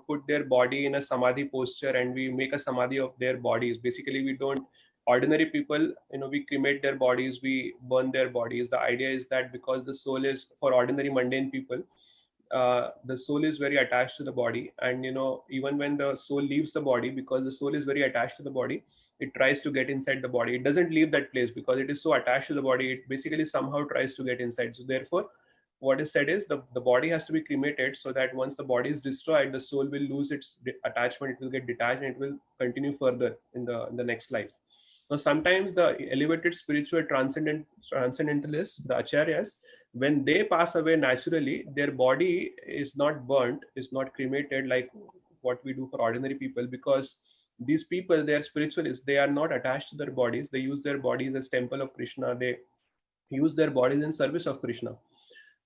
put their body in a samadhi posture and we make a samadhi of their bodies. Basically, we don't ordinary people, we cremate their bodies, we burn their bodies. The idea is that because the soul is for ordinary mundane people, the soul is very attached to the body, and even when the soul leaves the body, because the soul is very attached to the body, it tries to get inside the body. It doesn't leave that place because it is so attached to the body. It basically somehow tries to get inside. So therefore what is said is the body has to be cremated, so that once the body is destroyed, the soul will lose its attachment, it will get detached, and it will continue further in the next life. Now, sometimes the elevated spiritual transcendentalists, the acharyas, when they pass away naturally, their body is not burnt, is not cremated like what we do for ordinary people, because these people, they are spiritualists, they are not attached to their bodies, they use their bodies as temple of Krishna, they use their bodies in service of Krishna.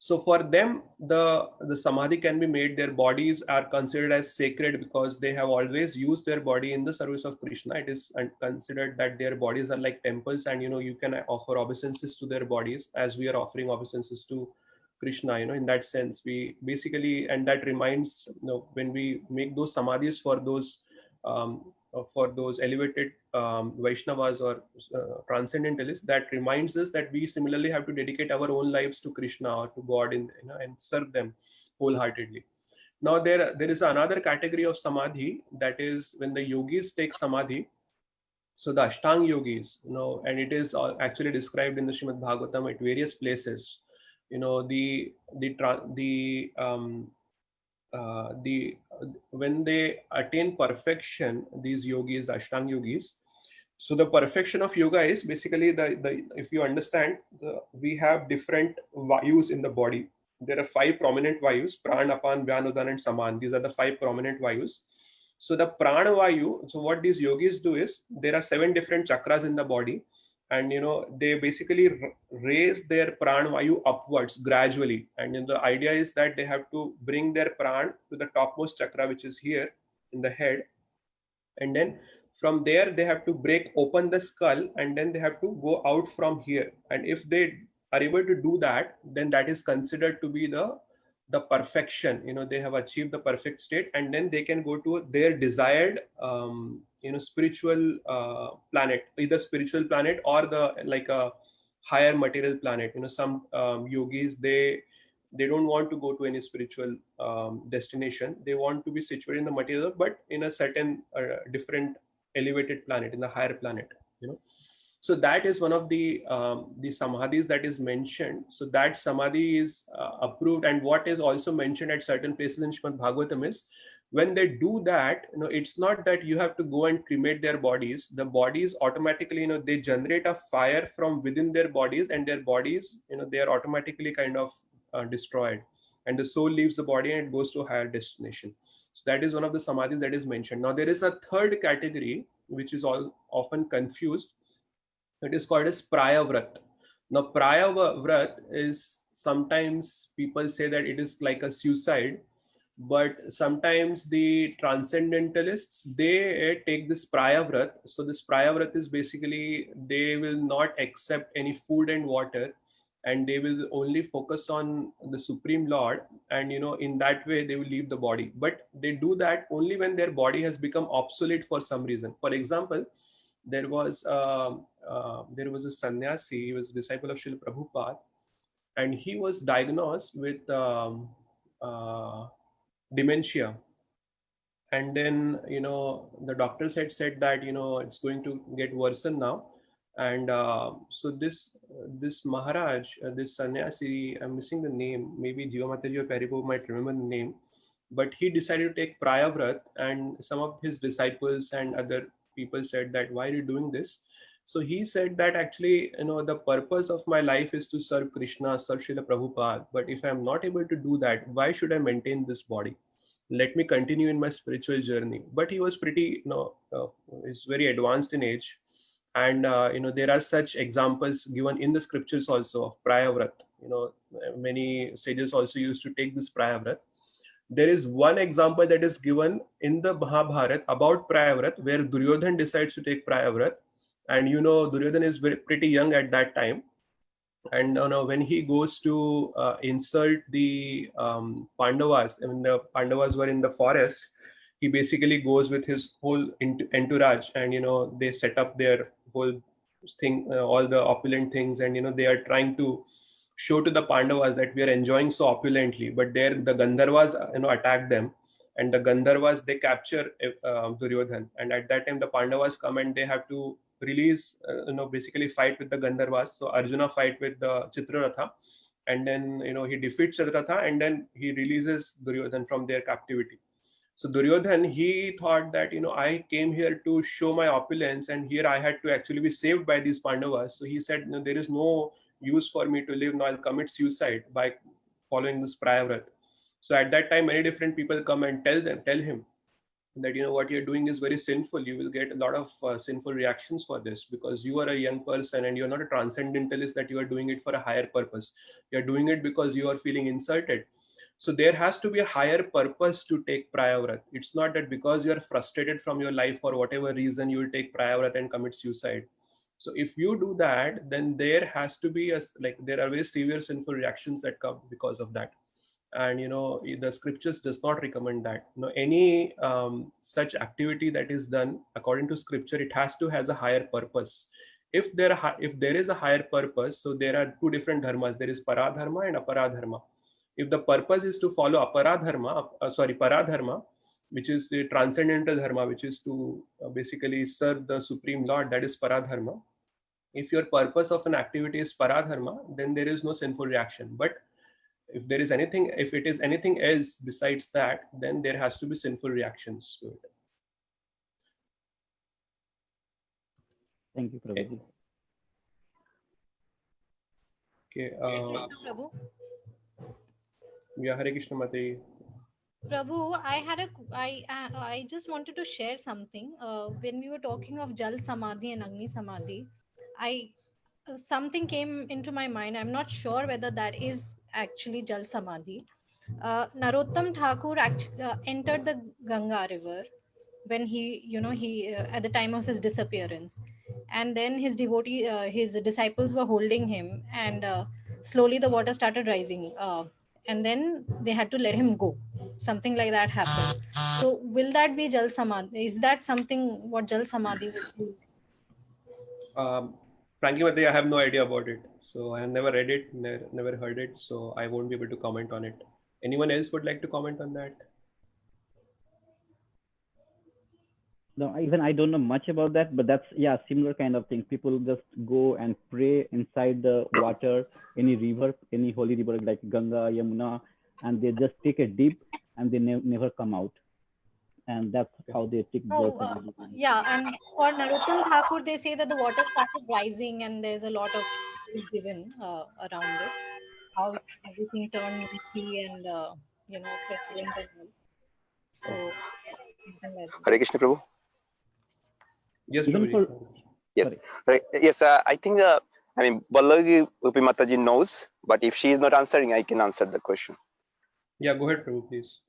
So for them, the samadhi can be made. Their bodies are considered as sacred because they have always used their body in the service of Krishna. It is considered that their bodies are like temples, and you can offer obeisances to their bodies as we are offering obeisances to Krishna. In that sense, we basically, and that reminds, when we make those samadhis for those elevated Vaishnavas or transcendentalists, that reminds us that we similarly have to dedicate our own lives to Krishna or to God and serve them wholeheartedly. Now there is another category of samadhi, that is when the yogis take samadhi. So the Ashtang yogis, and it is actually described in the Srimad Bhagavatam at various places. When they attain perfection, these yogis, the Ashtang yogis. So the perfection of yoga is basically the if you understand, we have different vayus in the body. There are 5 prominent vayus: Pran, Apan, Vyan, Udan, and Saman. These are the 5 prominent vayus. So the Prana vayu, so what these yogis do is, there are 7 different chakras in the body, and they basically raise their pran vayu upwards gradually, and the idea is that they have to bring their pran to the topmost chakra, which is here in the head, and then from there they have to break open the skull, and then they have to go out from here. And if they are able to do that, then that is considered to be the perfection. They have achieved the perfect state, and then they can go to their desired spiritual planet, either spiritual planet or the like a higher material planet. Some yogis, they don't want to go to any spiritual destination. They want to be situated in the material, but in a certain different elevated planet, in the higher planet. So that is one of the samadhis that is mentioned. So that samadhi is approved, and what is also mentioned at certain places in Srimad Bhagavatam is, when they do that, it's not that you have to go and cremate their bodies. The bodies automatically, they generate a fire from within their bodies, and their bodies, they are automatically kind of destroyed, and the soul leaves the body and it goes to a higher destination. So that is one of the samadhis that is mentioned. Now there is a third category which is often confused. It is called as Praya Vrat. Now Praya Vrat is, sometimes people say that it is like a suicide, but sometimes the transcendentalists, they take this Praya Vrat. So this Praya Vrat is basically, they will not accept any food and water, and they will only focus on the Supreme Lord, and in that way they will leave the body. But they do that only when their body has become obsolete for some reason. For example, there was a sannyasi, he was a disciple of Srila Prabhupada, and he was diagnosed with dementia. And then the doctors had said that it's going to get worsen now. And so this Maharaj, this sannyasi, I'm missing the name, maybe Jiva Mataji or Paripo might remember the name, but he decided to take Praya Vrat, and some of his disciples and other people said that, why are you doing this? So he said that actually, the purpose of my life is to serve Krishna, serve Srila Prabhupada, but if I'm not able to do that, why should I maintain this body? Let me continue in my spiritual journey. But he was pretty, he's very advanced in age. And there are such examples given in the scriptures also of Praya Vrat. Many sages also used to take this Praya Vrat. There is one example that is given in the Mahabharata about Praya Vrat, where Duryodhan decides to take Praya Vrat. And Duryodhan is pretty young at that time. And when he goes to insult the Pandavas, when the Pandavas were in the forest, he basically goes with his whole entourage, and they set up their whole thing, all the opulent things, and they are trying to show to the Pandavas that we are enjoying so opulently. But there the Gandharvas attack them, and the Gandharvas, they capture Duryodhan, and at that time the Pandavas come and they have to release basically fight with the Gandharvas. So Arjuna fight with the Chitraratha, and then he defeats Chadratha, and then he releases Duryodhan from their captivity. So Duryodhan, he thought that I came here to show my opulence, and here I had to actually be saved by these Pandavas. So he said, no, there is no use for me to live now. I'll commit suicide by following this Prayavrat. So at that time, many different people come and tell him that what you're doing is very sinful. You will get a lot of sinful reactions for this, because you are a young person and you're not a transcendentalist, that you are doing it for a higher purpose. You're doing it because you are feeling insulted. So there has to be a higher purpose to take Prayavrat. It's not that because you are frustrated from your life for whatever reason, you will take Prayavrat and commit suicide. So if you do that, then there has to be there are very severe sinful reactions that come because of that. And the scriptures does not recommend that. Any such activity that is done according to scripture, it has to has a higher purpose. If there is a higher purpose, so there are two different dharmas. There is paradharma and aparadharma. If the purpose is to follow paradharma, which is the transcendental dharma, which is to basically serve the supreme lord, that is paradharma. If your purpose of an activity is paradharma, then there is no sinful reaction. But if it is anything else besides that, then there has to be sinful reactions to it. Thank you, Prabhuji. Okay. Prabhu. Yeah, Hare Krishna Mate. Prabhu, I just wanted to share something. When we were talking of Jal Samadhi and Agni Samadhi, something came into my mind. I'm not sure whether that is actually Jal Samadhi. Narottam Thakur entered the Ganga river when he at the time of his disappearance, and then his disciples were holding him, and slowly the water started rising, and then they had to let him go. Something like that happened. So will that be Jal Samadhi? Is that something what Jal Samadhi will be? Frankly, Mate, I have no idea about it. So I have never read it, never heard it. So I won't be able to comment on it. Anyone else would like to comment on that? No, even I don't know much about that, but that's similar kind of thing. People just go and pray inside the water, any river, any holy river like Ganga, Yamuna, and they just take a dip and they never come out. And that's how they take birth. Yeah, and for Narottam Thakur, they say that the water started rising and there's a lot of is given around it. How everything turned misty and fragrant and all. So, Hare Krishna Prabhu. Yes, Prabhuji. Yes, right. Yes. I think Ballagi Upi Mataji knows, but if she is not answering, I can answer the question. Yeah, go ahead, Prabhu, please.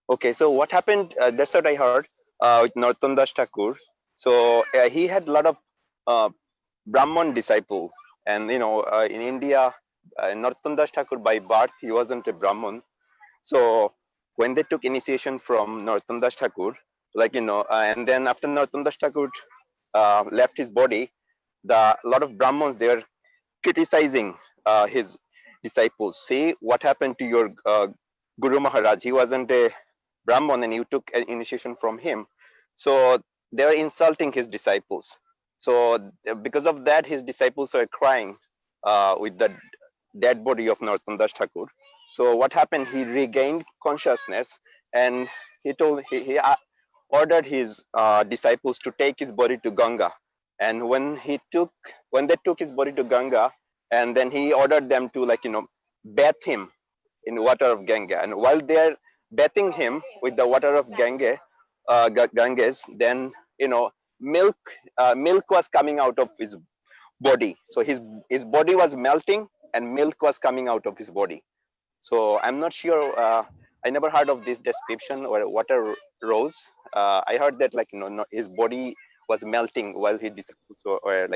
Okay, so what happened? That's what I heard with Narottam Das Thakur. So he had a lot of Brahman disciple, and in India, Narottam Das Thakur by birth he wasn't a Brahman. So when they took initiation from Narottam Das Thakur, and then after Narottam Das Thakur left his body, a lot of Brahmins they were criticizing his disciples. Say what happened to your Guru Maharaj? He wasn't a Brahman and you took an initiation from him. So they were insulting his disciples. So because of that, his disciples were crying with the dead body of Narottam Das Thakur. So what happened? He regained consciousness and he ordered his disciples to take his body to Ganga. And when they took his body to Ganga, and then he ordered them to bath him in water of Ganga. And while they are bathing him with the water of Ganges, then milk was coming out of his body. So his body was melting and milk was coming out of his body. So I'm not sure. I never heard of this description or water rose. I heard that his body was melting while he were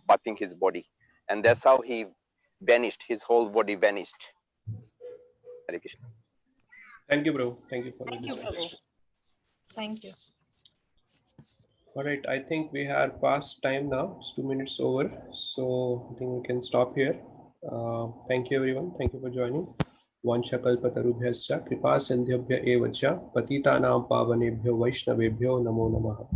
bathing his body, and that's how he vanished. His whole body vanished. Hare Krishna. Thank you, bro. Thank you for Thank you, Prabhu. Thank you. All right, I think we are past time now. It's 2 minutes over, so I think we can stop here. Thank you, everyone. Thank you for joining. Vanchakalpatarubhyascha kripa sindhyabhya evacha patitanam pavanebhyo vaishnavebhyo namo namaha.